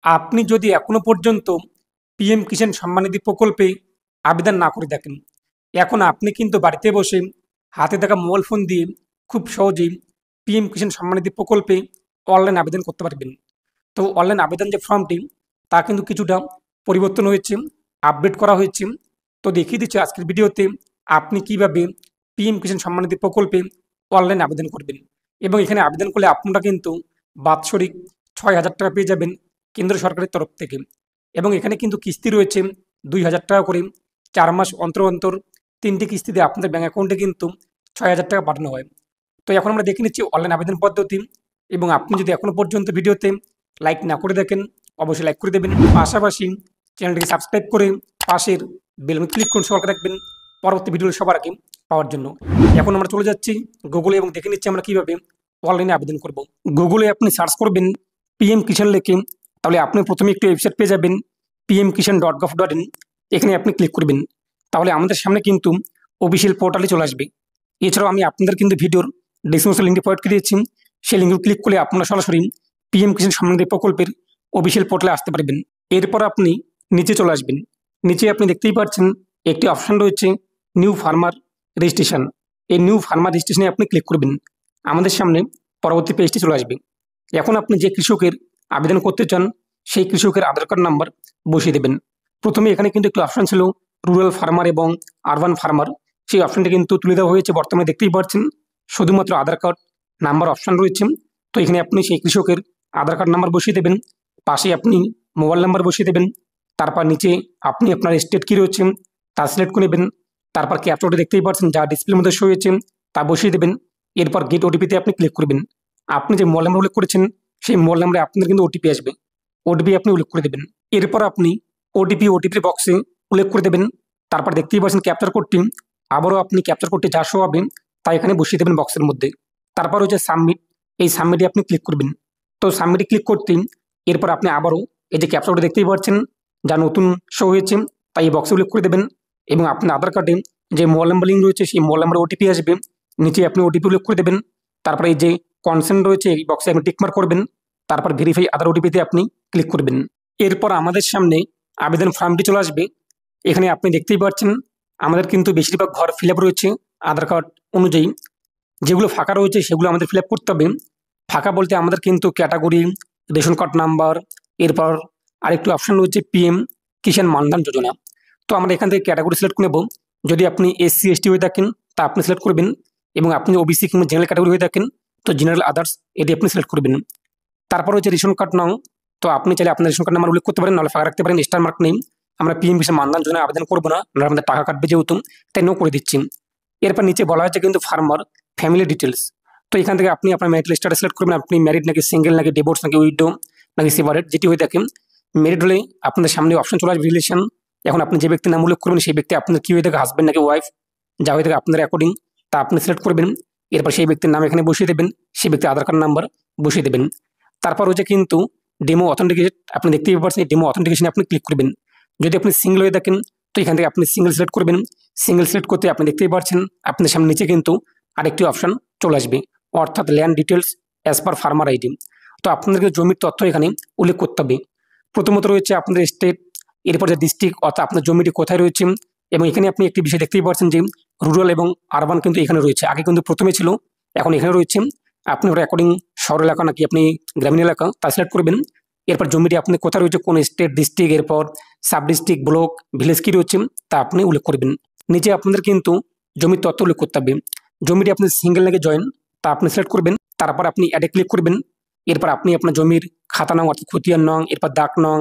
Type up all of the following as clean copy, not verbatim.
আপনি যদি এখনো পর্যন্ত পিএম কিষাণ সম্মান নিধি প্রকল্পে আবেদন না করে থাকেন, এখন আপনি কিন্তু বাড়িতে বসে হাতে থাকা মোবাইল ফোন দিয়ে খুব সহজেই পিএম কিষাণ সম্মান নিধি প্রকল্পে অনলাইন আবেদন করতে পারবেন। তো অনলাইন আবেদন যে ফর্মটি তা কিন্তু কিছুটা পরিবর্তন হয়েছে, আপডেট করা হয়েছে। তো দেখিয়ে দিচ্ছি আজকের ভিডিওতে আপনি কিভাবে পিএম কিষাণ সম্মান নিধি প্রকল্পে অনলাইন আবেদন করবেন। এবং এখানে আবেদন করলে আপনারা কিন্তু বাৎসরিক 6,000 টাকা পেয়ে যাবেন কেন্দ্র সরকারের তরফ থেকে। এবং এখানে কিন্তু কিস্তি রয়েছে 2,000 টাকা করে। 4 মাস অন্তর অন্তর 3টি কিস্তিতে আপনাদের ব্যাঙ্ক অ্যাকাউন্টে কিন্তু 6,000 টাকা পাঠানো হয়। তো এখন আমরা দেখে নিচ্ছি অনলাইন আবেদন পদ্ধতি। এবং আপনি যদি এখনো পর্যন্ত ভিডিওতে লাইক না করে দেখেন, অবশ্যই লাইক করে দেবেন। পাশাপাশি চ্যানেলটিকে সাবস্ক্রাইব করে পাশের বেল ক্লিক করুন, সরকার রাখবেন পরবর্তী ভিডিও সবার আগে পাওয়ার জন্য। এখন আমরা চলে যাচ্ছি গুগলে এবং দেখে নিচ্ছি আমরা কিভাবে অনলাইনে আবেদন করব। গুগলে আপনি সার্চ করবেন পিএম কিষাণ লিখে, তাহলে আপনি প্রথমে একটি ওয়েবসাইট পেয়ে যাবেন pmkishan.gov.in। এখানে আপনি ক্লিক করবেন, তাহলে আমাদের সামনে কিন্তু অফিসিয়াল পোর্টালে চলে আসবে। এছাড়াও আমি আপনাদের কিন্তু ভিডিওর ডিসক্রিপশন লিঙ্কটি প্রোভাইড করে দিয়েছি, সেই লিঙ্কে ক্লিক করলে আপনারা সরাসরি পিএম কিষাণ সম্মান নিধি প্রকল্পের অফিসিয়াল পোর্টালে আসতে পারবেন। এরপর আপনি নিচে চলে আসবেন। নিচে আপনি দেখতেই পাচ্ছেন একটি অপশন রয়েছে নিউ ফার্মার রেজিস্ট্রেশন। এই নিউ ফার্মার রেজিস্ট্রেশনে আপনি ক্লিক করবেন। আমাদের সামনে পরবর্তী পেজটি চলে আসবে। এখন আপনি যে কৃষকের আবেদন করতে চান সেই কৃষকের আধার কার্ড নাম্বার বসিয়ে দেবেন। প্রথমে এখানে কিন্তু একটি অপশন ছিল রুরাল ফার্মার এবং আরবান ফার্মার, সেই অপশনটি কিন্তু তুলে দেওয়া হয়েছে। বর্তমানে দেখতেই পাচ্ছেন শুধুমাত্র আধার কার্ড নাম্বার অপশন রয়েছে। তো এখানে আপনি সেই কৃষকের আধার কার্ড নাম্বার বসিয়ে দেবেন, পাশে আপনি মোবাইল নাম্বার বসিয়ে দেবেন, তারপর নিচে আপনি আপনার স্টেট কী রয়েছে তা সিলেক্ট করে নেবেন। তারপর ক্যাপচাটি দেখতেই পাচ্ছেন যা ডিসপ্লের মধ্যে শো হয়েছে তা বসিয়ে দেবেন। এরপর গেট ওটিপিতে আপনি ক্লিক করবেন। আপনি যে মোবাইল নাম্বার উল্লেখ করেছেন সেই মোবাইল নাম্বারে আপনার কিন্তু ওটিপি আসবে, ওটিপি আপনি উল্লেখ করে দেবেন। এরপর আপনি ওটিপির বক্সে উল্লেখ করে দেবেন। তারপর দেখতেই পাচ্ছেন ক্যাপচার কোডটি, আবারও আপনি ক্যাপচার কোডটি যা শো হবে তা এখানে বসিয়ে দেবেন বক্সের মধ্যে। তারপর হচ্ছে সাবমিট, এই সাবমিটে আপনি ক্লিক করবেন। তো সাবমিটে ক্লিক করতেই এরপর আপনি আবারও এই যে ক্যাপচার কোডটি দেখতেই পাচ্ছেন যা নতুন শো হয়েছে তাই এই বক্সে উল্লেখ করে দেবেন। এবং আপনার আধার কার্ডে যে মোবাইল নাম্বার লিঙ্ক রয়েছে সেই মোবাইল নাম্বারে ওটিপি আসবে, নিচে আপনি ওটিপি উল্লেখ করে দেবেন। তারপরে এই যে কনসেন্ট রয়েছে এই বক্সে আপনি টিকমার্ক করবেন। তারপর ভেরিফাই আধার ওটিপিতে আপনি ক্লিক করবেন। এরপর আমাদের সামনে আবেদন ফর্মটি চলে আসবে। এখানে আপনি দেখতেই পাচ্ছেন আমাদের কিন্তু বেশিরভাগ ঘর ফিল আপ রয়েছে আধার কার্ড অনুযায়ী। যেগুলো ফাঁকা রয়েছে সেগুলো আমাদের ফিল আপ করতে হবে। ফাঁকা বলতে আমাদের কিন্তু ক্যাটাগরি, রেশন কার্ড নাম্বার, এরপর আরেকটি অপশন রয়েছে পিএম কিষাণ মানধন যোজনা। তো আমরা এখান থেকে ক্যাটাগরি সিলেক্ট করে নেব। যদি আপনি SC ST হয়ে থাকেন তা আপনি সিলেক্ট করবেন, এবং আপনি ওবিসি কিংবা জেনারেল ক্যাটাগরি হয়ে থাকেন তো জেনারেল আদার্স এটি আপনি সিলেক্ট করবেন। তারপর হচ্ছে রেশন কার্ড নং, তো আপনি চাইলে আপনার রেশন কার্ড নাম্বার উল্লেখ করতে পারেন, নাহলে ফাঁকা রাখতে পারেন। স্টার মার্ক নেই, আমরা পিএম কিষাণ মানধন যোজনা আবেদন করবো না, নাহলে আমাদের টাকা কাটবে যেহেতু, তাই নো করে দিচ্ছি। এরপর নিচে বলা হয়েছে কিন্তু ফার্মার ফ্যামিলি ডিটেলস। তো এখান থেকে আপনি আপনার ম্যারিটাল স্ট্যাটাস সিলেক্ট করবেন, আপনি ম্যারিড নাকি সিঙ্গেল নাকি ডিভোর্স নাকি উইডো নাকি সেপারেট, যেটি হয়ে থাকে। ম্যারিড হলে আপনাদের সামনে অপশন চলে আসবে রিলেশন। এখন আপনি যে ব্যক্তির নাম উল্লেখ করবেন সেই ব্যক্তি আপনার কি হয়ে থাকে, হাজব্যান্ড নাকি ওয়াইফ, যা হয়ে থাকে আপনার অ্যাকর্ডিং তা আপনি সিলেক্ট করবেন। এরপর সেই ব্যক্তির নাম এখানে বসিয়ে দেবেন, সেই ব্যক্তির আধার কার্ড নাম্বার বসিয়ে দেবেন। তারপর হচ্ছে কিন্তু ডেমো অথেন্টিকেট, আপনি দেখতেই পাচ্ছেন এই ডেমো অথেন্টিকেশনে আপনি ক্লিক করবেন। যদি আপনি সিঙ্গেল হয়ে থাকেন তো এখান থেকে আপনি সিঙ্গেল সিলেক্ট করবেন। সিঙ্গেল সিলেক্ট করতে আপনি দেখতেই পাচ্ছেন আপনার সামনে নিচে কিন্তু আরেকটি অপশন চলে আসবে, অর্থাৎ land details as per farmer ID. তো আপনাদেরকে জমির তথ্য এখানে উল্লেখ করতে হবে। প্রথমত রয়েছে আপনাদের স্টেট, এরপর যে ডিস্ট্রিক্ট অর্থাৎ আপনার জমিটি কোথায় রয়েছে। এবং এখানে আপনি একটি বিষয় দেখতেই পাচ্ছেন যে রুরাল এবং আরবান কিন্তু এখানে রয়েছে, আগে কিন্তু প্রথমে ছিল এখন এখানে রয়েছে। আপনি ওটা অ্যাকর্ডিং শহর এলাকা নাকি আপনি গ্রামীণ এলাকা তা সিলেক্ট করবেন। এরপর জমিটি আপনি কোথায় রয়েছে, কোন স্টেট, ডিস্ট্রিক্ট, এরপর সাব ডিস্ট্রিক্ট, ব্লক, ভিলেজ কী রয়েছে তা আপনি উল্লেখ করবেন। নিচে আপনাদের কিন্তু জমির তথ্য উল্লেখ করতে হবে। জমিটি আপনি সিঙ্গেল নাকি জয়েন্ট তা আপনি সিলেক্ট করবেন। তারপর আপনি অ্যাডে ক্লিক করবেন। এরপর আপনি আপনার জমির খাতা নং অর্থাৎ খতিয়ান নং, এরপর দাগ নং,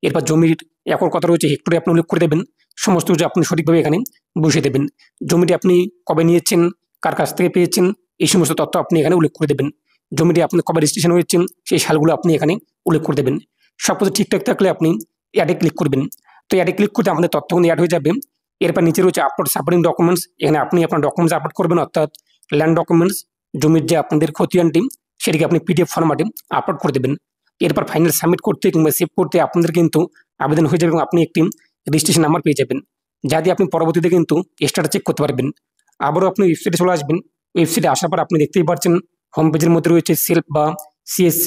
এরপর জমির একর কত রয়েছে হেক্টরে আপনি উল্লেখ করে দেবেন। সমস্ত কিছু আপনি সঠিকভাবে এখানে বসিয়ে দেবেন। জমিটি আপনি কবে নিয়েছেন, কার কাছ থেকে পেয়েছেন, এই সমস্ত তথ্য আপনি এখানে উল্লেখ করে দেবেন। জমিটি আপনি কবে রেজিস্ট্রেশন হয়েছে সেই সালগুলো আপনি এখানে উল্লেখ করে দেবেন। সব কিছু ঠিকঠাক থাকলে আপনি অ্যাডে ক্লিক করবেন। তো অ্যাডে ক্লিক করতে আমাদের তথ্যগুলো অ্যাড হয়ে যাবে। এরপর নিচে রয়েছে আপলোড সাপোর্টিং ডকুমেন্টস, এখানে আপনি আপনার ডকুমেন্টস আপলোড করবেন, অর্থাৎ ল্যান্ড ডকুমেন্টস, জমির যে আপনাদের খতিয়ানটি সেটিকে আপনি PDF ফরম্যাটে আপলোড করে দেবেন। এরপর ফাইনাল সাবমিট করতে কিংবা সেভ করতে আপনাদের কিন্তু আবেদন হয়ে যাবে এবং আপনি একটি রেজিস্ট্রেশন নাম্বার পেয়ে যাবেন, যা দিয়ে আপনি পরবর্তীতে কিন্তু স্ট্যাটাস চেক করতে পারবেন। আবারও আপনি ওয়েবসাইটে চলে আসবেন। ওয়েবসাইটে আসার পর আপনি দেখতেই পাচ্ছেন হোম পেজের মধ্যে রয়েছে সেলফ বা CSC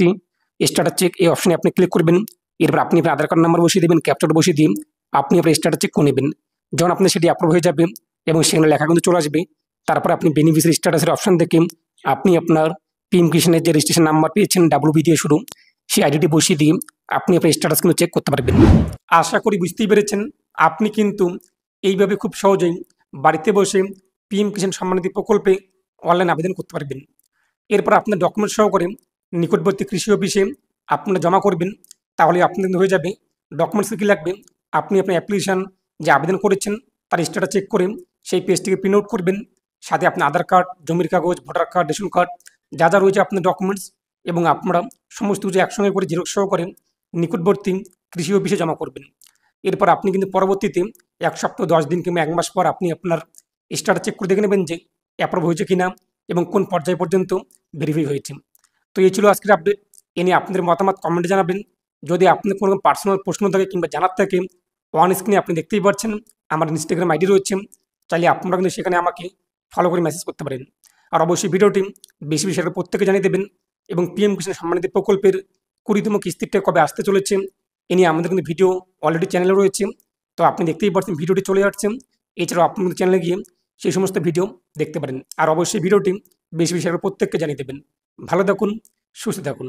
স্ট্যাটাস চেক, এই অপশনে আপনি ক্লিক করবেন। এরপর আপনি আপনার আধার কার্ড নাম্বার বসিয়ে দেবেন, ক্যাপচার বসিয়ে দিয়ে আপনি আপনার স্ট্যাটাস চেক করে নেবেন। যখন আপনার সেটি অ্যাপ্রুভ হয়ে যাবে এবং সেখানে লেখা কিন্তু চলে আসবে, তারপর আপনি বেনিফিশিয়ারি স্ট্যাটাসের অপশন থেকে আপনি আপনার পিএম কিষাণের যে রেজিস্ট্রেশন নাম্বার পেয়েছেন WB দিয়ে শুরু, সেই আইডিটি বসিয়ে দিয়ে আপনি আপনার স্ট্যাটাস কিন্তু চেক করতে পারবেন। আশা করি বুঝতেই পেরেছেন, আপনি কিন্তু এইভাবে খুব সহজেই বাড়িতে বসে পিএম কিষাণ সম্মানিধি প্রকল্পে অনলাইন আবেদন করতে পারবেন। এরপর আপনার ডকুমেন্ট সহকারে নিকটবর্তী কৃষি অফিসে আপনারা জমা করবেন, তাহলে আপনাদের হয়ে যাবে। ডকুমেন্টসে কী লাগবে, আপনি আপনার অ্যাপ্লিকেশান যে আবেদন করেছেন তার স্ট্যাটাস চেক করে সেই পেজটিকে প্রিন্ট আউট করবেন, সাথে আপনার আধার কার্ড, জমির কাগজ, ভোটার কার্ড, রেশন কার্ড যা যা রয়েছে আপনার ডকুমেন্টস, এবং আপনারা সমস্ত কিছু একসঙ্গে করে জেরক্স সহকারে নিকটবর্তী কৃষি অফিসে জমা করবেন। এরপর আপনি কিন্তু পরবর্তীতে 1 সপ্তাহ, 10 দিন কিংবা 1 মাস পর আপনি আপনার স্ট্যাটাস চেক করে দেখে নেবেন যে অ্যাপ্রুভ হয়েছে কিনা এবং কোন পর্যায় পর্যন্ত ভেরিফাই হয়েছে। তো এই ছিল আজকের আপডেট। এ নিয়ে আপনাদের মতামত কমেন্টে জানাবেন। যদি আপনার কোনো পার্সোনাল প্রশ্ন থাকে কিংবা জানার থাকে, অন স্ক্রিনে আপনি দেখতেই পাচ্ছেন আমার ইনস্টাগ্রাম আইডি রয়েছে, চাইলে আপনারা কিন্তু সেখানে আমাকে ফলো করে মেসেজ করতে পারেন। আর অবশ্যই ভিডিওটি বেশি বেশি করে প্রত্যেকে জানিয়ে দেবেন, এবং পিএম কিষাণ সম্মানিধি প্রকল্পের 20তম কিস্তিটা কবে আসতে চলেছে এ নিয়ে আমাদের কিন্তু ভিডিও অলরেডি চ্যানেলে রয়েছে, তো আপনি দেখতেই পাচ্ছেন ভিডিওটি চলে যাচ্ছে। এছাড়াও আপনি কিন্তু চ্যানেলে গিয়ে সেই সমস্ত ভিডিও দেখতে পারেন। আর অবশ্যই ভিডিওটি বেশি বেশি করে প্রত্যেককে জানিয়ে দেবেন। ভালো থাকুন, সুস্থ থাকুন।